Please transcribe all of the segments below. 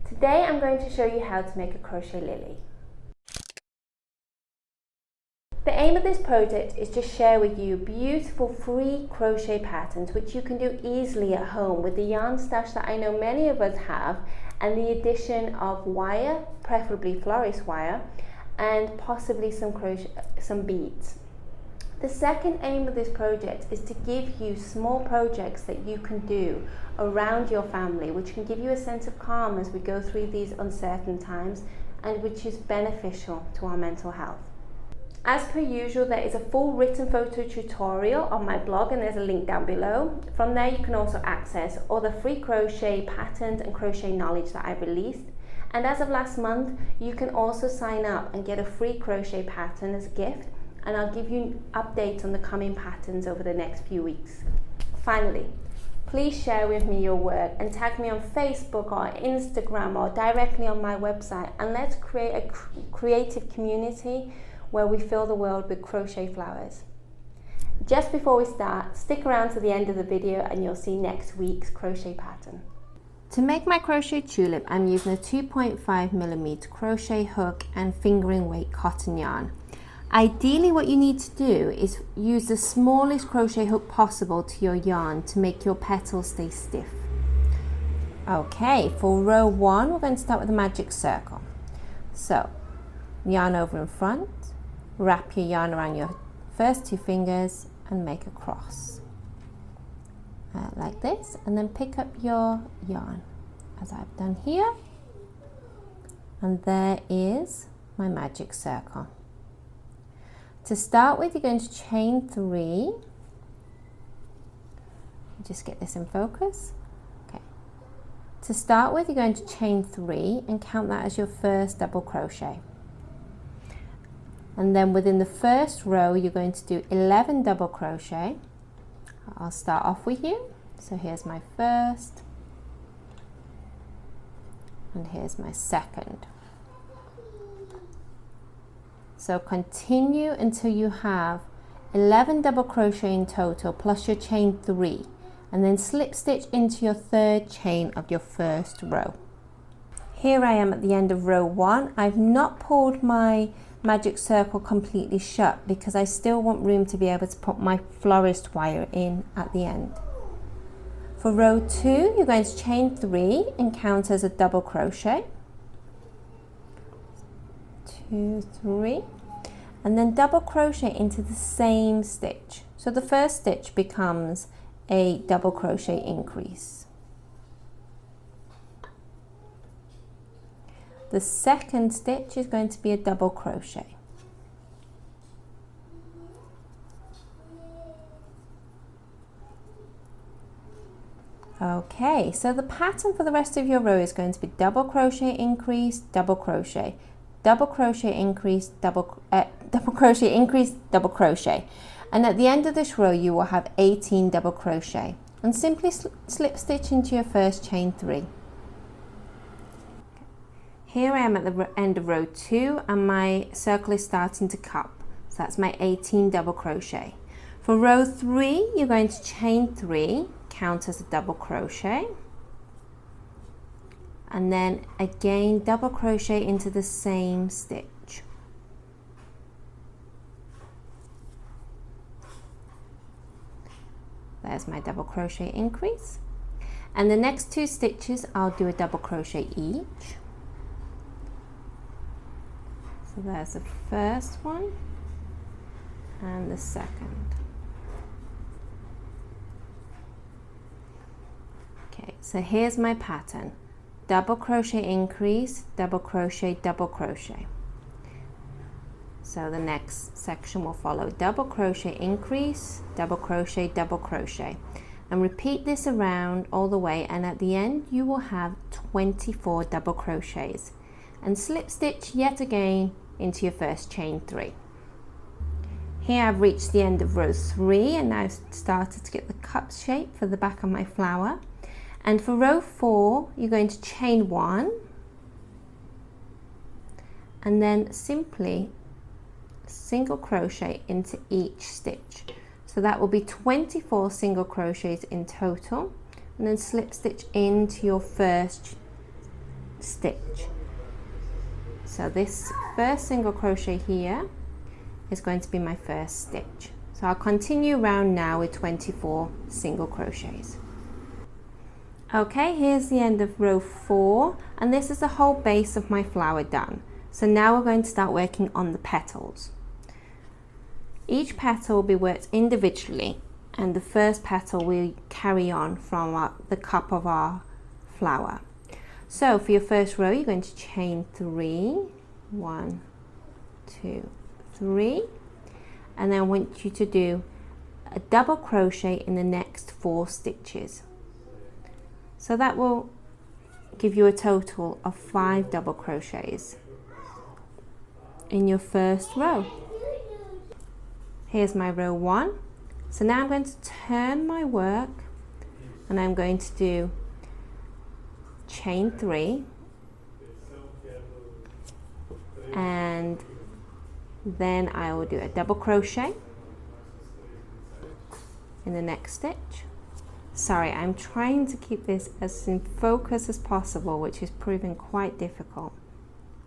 Today I'm going to show you how to make a crochet lily. The aim of this project is to share with you beautiful free crochet patterns which you can do easily at home with the yarn stash that I know many of us have, and the addition of wire, preferably florist wire, and possibly some beads. The second aim of this project is to give you small projects that you can do around your family, which can give you a sense of calm as we go through these uncertain times, and which is beneficial to our mental health. As per usual, there is a full written photo tutorial on my blog, and there's a link down below. From there you can also access all the free crochet patterns and crochet knowledge that I've released. And as of last month, you can also sign up and get a free crochet pattern as a gift, and I'll give you updates on the coming patterns over the next few weeks. Finally, please share with me your work and tag me on Facebook or Instagram or directly on my website, and let's create a creative community where we fill the world with crochet flowers. Just before we start, stick around to the end of the video and you'll see next week's crochet pattern. To make my crochet tulip, I'm using a 2.5mm crochet hook and fingering weight cotton yarn. Ideally, what you need to do is use the smallest crochet hook possible to your yarn to make your petals stay stiff. Okay, for row 1, we're going to start with a magic circle. So, yarn over in front, wrap your yarn around your first 2 fingers and make a cross. Like this, and then pick up your yarn as I've done here, and there is my magic circle. To start with, you're going to chain 3. Just get this in focus. Okay. To start with, you're going to chain 3 and count that as your first double crochet. And then within the first row, you're going to do 11 double crochet. I'll start off with you. So here's my first, and here's my second. So continue until you have 11 double crochet in total plus your chain 3, and then slip stitch into your third chain of your first row. Here I am at the end of row 1. I've not pulled my magic circle completely shut because I still want room to be able to put my florist wire in at the end. For row 2, you're going to chain 3 and count as a double crochet. 2, 3, and then double crochet into the same stitch. So the first stitch becomes a double crochet increase. The second stitch is going to be a double crochet. Okay, so the pattern for the rest of your row is going to be double crochet increase, double crochet, double crochet increase, double crochet increase, double crochet, and at the end of this row you will have 18 double crochet, and simply slip stitch into your first chain 3. Here I am at the end of row 2 and my circle is starting to cup, so that's my 18 double crochet. For row 3, you're going to chain 3, count as a double crochet, and then again double crochet into the same stitch. There's my double crochet increase, and the next 2 stitches I'll do a double crochet each. So there's the first one and the second. Okay, so here's my pattern. Double crochet increase, double crochet, double crochet. So the next section will follow double crochet increase, double crochet, double crochet. And repeat this around all the way, and at the end you will have 24 double crochets. And slip stitch yet again into your first chain 3. Here I've reached the end of row 3 and now I've started to get the cup shape for the back of my flower. And for row 4, you're going to chain 1 and then simply single crochet into each stitch. So that will be 24 single crochets in total, and then slip stitch into your first stitch. So this first single crochet here is going to be my first stitch. So I'll continue round now with 24 single crochets. Okay, here's the end of row 4, and this is the whole base of my flower done. So now we're going to start working on the petals. Each petal will be worked individually, and the first petal will carry on from the cup of our flower. So for your first row, you're going to chain 3, 1, 2, 3, and then I want you to do a double crochet in the next 4 stitches. So that will give you a total of 5 double crochets in your first row. Here's my row 1. So now I'm going to turn my work, and I'm going to do chain 3, and then I will do a double crochet in the next stitch. Sorry, I'm trying to keep this as in focus as possible, which is proving quite difficult.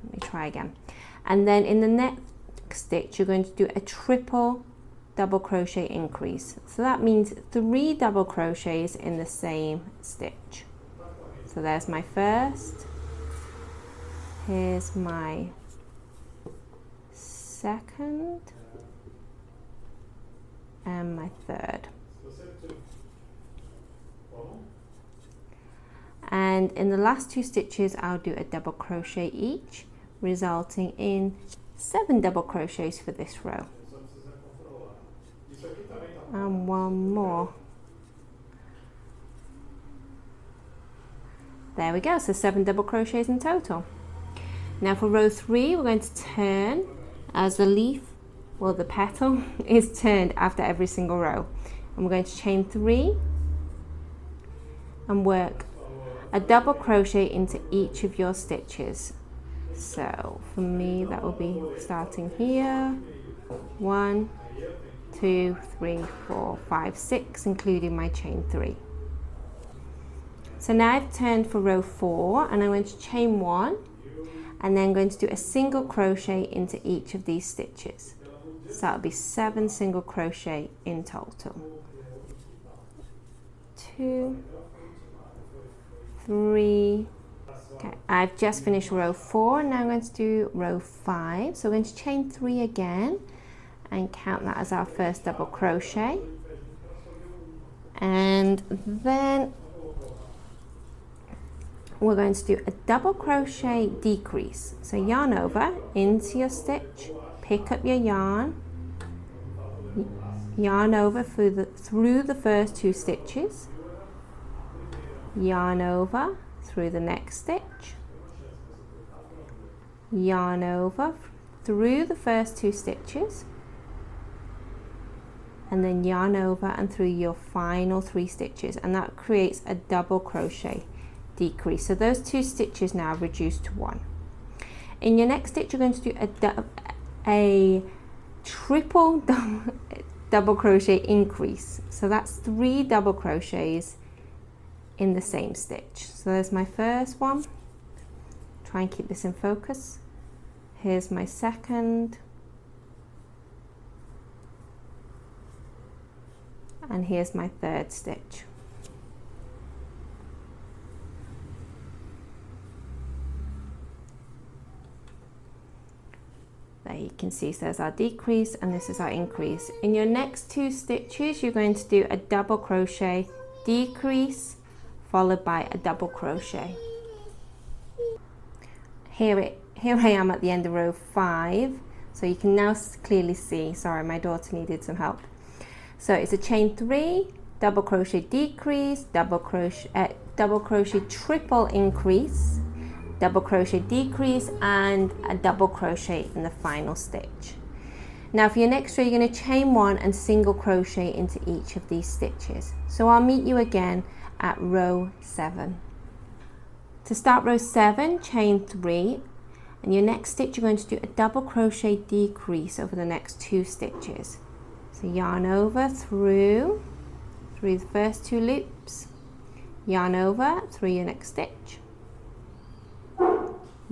Let me try again. And then in the next stitch, you're going to do a triple double crochet increase. So that means 3 double crochets in the same stitch. So there's my first, here's my second, and my third. And in the last 2 stitches, I'll do a double crochet each, resulting in 7 double crochets for this row. And 1 more. There we go, so 7 double crochets in total. Now for row 3, we're going to turn as the leaf, well, the petal is turned after every single row. And we're going to chain 3 and work a double crochet into each of your stitches. So for me, that will be starting here, 1, 2, 3, 4, 5, 6, including my chain 3. So now I've turned for row 4, and I'm going to chain 1, and then I'm going to do a single crochet into each of these stitches. So that'll be 7 single crochet in total. 2, 3. Okay, I've just finished row 4, now I'm going to do row 5. So we're going to chain 3 again and count that as our first double crochet. And then we're going to do a double crochet decrease. So yarn over into your stitch, pick up your yarn over through the first 2 stitches, yarn over through the next stitch, yarn over through the first 2 stitches, and then yarn over and through your final 3 stitches, and that creates a double crochet decrease. So those 2 stitches now reduced to 1. In your next stitch, you're going to do a triple double crochet increase. So that's 3 double crochets in the same stitch. So there's my first one. Try and keep this in focus. Here's my second, and here's my third stitch. There you can see, so there's our decrease and this is our increase. In your next 2 stitches, you're going to do a double crochet decrease followed by a double crochet. Here I am at the end of row 5, so you can now clearly see. Sorry, my daughter needed some help. So it's a chain 3, double crochet decrease, double crochet triple increase, double crochet decrease, and a double crochet in the final stitch. Now for your next row, you're going to chain 1 and single crochet into each of these stitches. So I'll meet you again at row 7. To start row 7, chain 3, and your next stitch you're going to do a double crochet decrease over the next 2 stitches. So yarn over through the first 2 loops, yarn over through your next stitch,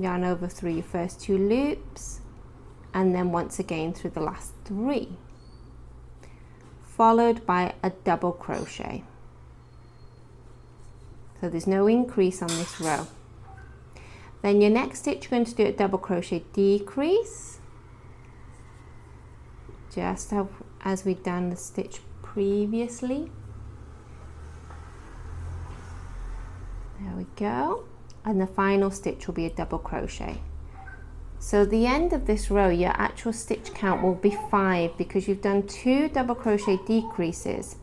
yarn over through your first 2 loops, and then once again through the last 3, followed by a double crochet. So there's no increase on this row. Then your next stitch, you're going to do a double crochet decrease, just as we've done the stitch previously. There we go. And the final stitch will be a double crochet. So the end of this row, your actual stitch count will be 5 because you've done 2 double crochet decreases.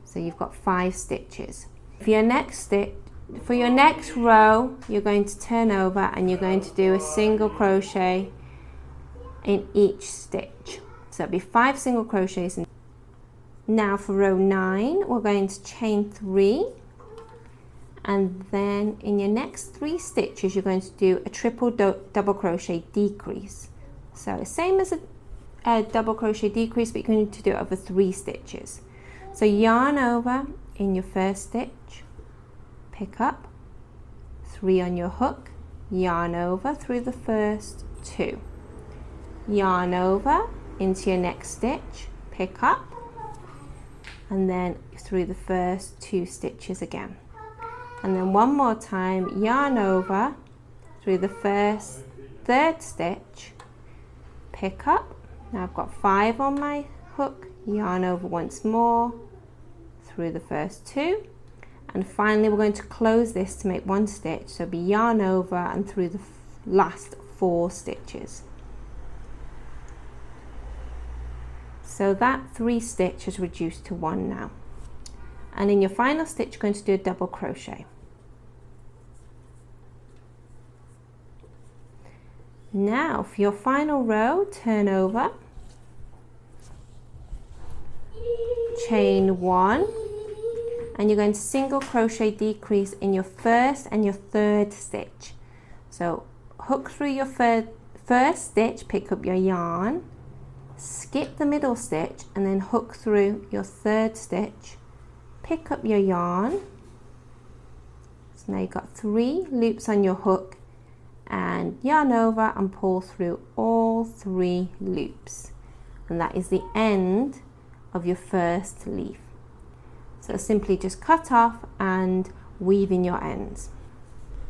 So you've got 5 stitches. For your next row, you're going to turn over and you're going to do a single crochet in each stitch. So it'll be 5 single crochets. Now for row 9, we're going to chain 3. And then in your next 3 stitches, you're going to do a triple double crochet decrease. So same as a double crochet decrease, but you're going to do it over 3 stitches. So yarn over in your first stitch, pick up, 3 on your hook, yarn over through the first 2, yarn over into your next stitch, pick up, and then through the first 2 stitches again. And then one more time, yarn over through the first 3rd stitch, pick up. Now I've got 5 on my hook, yarn over once more through the first 2, and finally we're going to close this to make 1 stitch, so be yarn over and through the last 4 stitches. So that 3 stitch is reduced to 1 now. And in your final stitch, you're going to do a double crochet. Now for your final row, turn over, chain 1, and you're going to single crochet decrease in your first and your 3rd stitch. So hook through your first stitch, pick up your yarn, skip the middle stitch, and then hook through your 3rd stitch, pick up your yarn. So now you've got 3 loops on your hook, and yarn over and pull through all 3 loops, and that is the end of your first leaf. So simply just cut off and weave in your ends.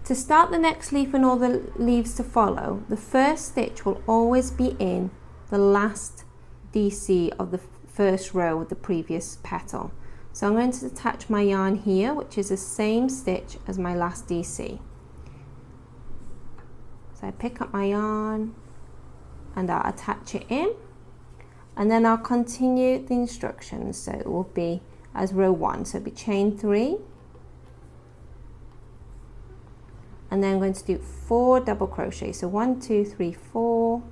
To start the next leaf and all the leaves to follow, the first stitch will always be in the last DC of the first row of the previous petal. So I'm going to attach my yarn here, which is the same stitch as my last DC. So I pick up my yarn and I'll attach it in, and then I'll continue the instructions. So it will be as row 1, so it'll be chain 3, and then I'm going to do 4 double crochets. So 1, 2, 3, 4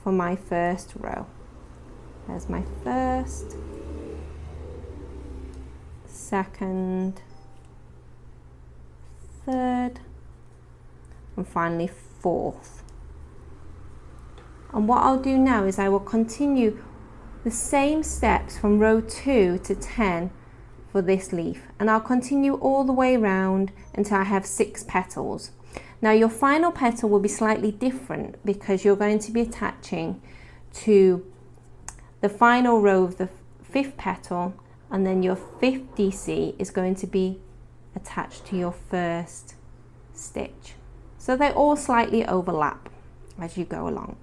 for my first row. There's my first, second, third, and finally 4th. And what I'll do now is I will continue the same steps from row 2 to 10 for this leaf, and I'll continue all the way around until I have 6 petals. Now your final petal will be slightly different because you're going to be attaching to the final row of the 5th petal, and then your 5th DC is going to be attached to your first stitch. So they all slightly overlap as you go along.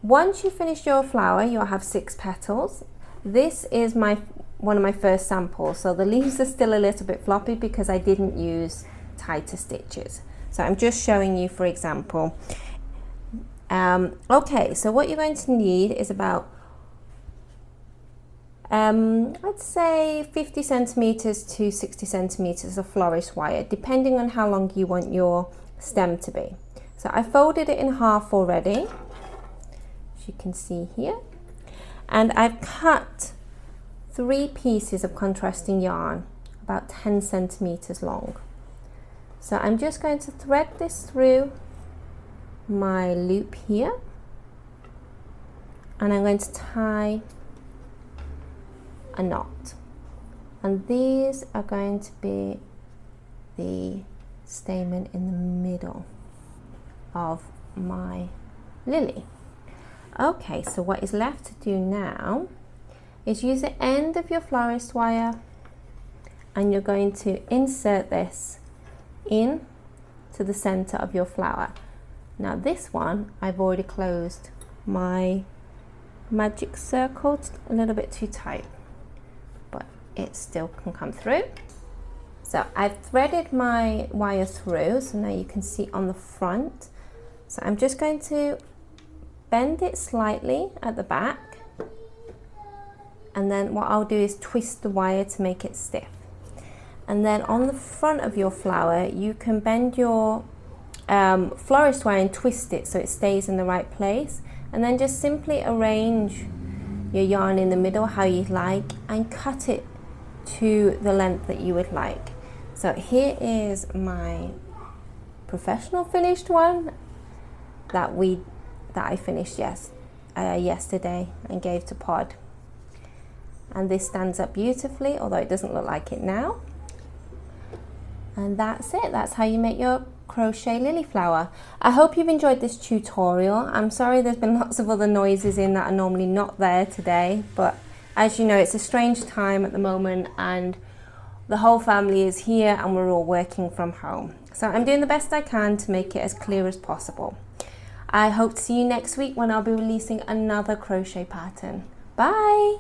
Once you finish your flower, you'll have 6 petals. This is one of my first samples, so the leaves are still a little bit floppy because I didn't use tighter stitches. So I'm just showing you for example. Okay, so what you're going to need is about I'd say 50 centimeters to 60 centimeters of florist wire, depending on how long you want your stem to be. So I folded it in half already, as you can see here, and I've cut 3 pieces of contrasting yarn about 10 centimeters long. So I'm just going to thread this through my loop here, and I'm going to tie a knot, and these are going to be the stamen in the middle. of my lily. Okay, so what is left to do now is use the end of your florist wire, and you're going to insert this in to the center of your flower. Now this one, I've already closed my magic circle. It's a little bit too tight, but it still can come through. So I've threaded my wire through, so now you can see on the front. So I'm just going to bend it slightly at the back, and then what I'll do is twist the wire to make it stiff. And then on the front of your flower, you can bend your florist wire and twist it so it stays in the right place, and then just simply arrange your yarn in the middle how you like and cut it to the length that you would like. So here is my professional finished one that I finished yesterday and gave to Pod, and this stands up beautifully, although it doesn't look like it now. And that's it. That's how you make your crochet lily flower. I hope you've enjoyed this tutorial. I'm sorry there's been lots of other noises in that are normally not there today, but as you know, it's a strange time at the moment and the whole family is here and we're all working from home. So I'm doing the best I can to make it as clear as possible. I hope to see you next week when I'll be releasing another crochet pattern. Bye!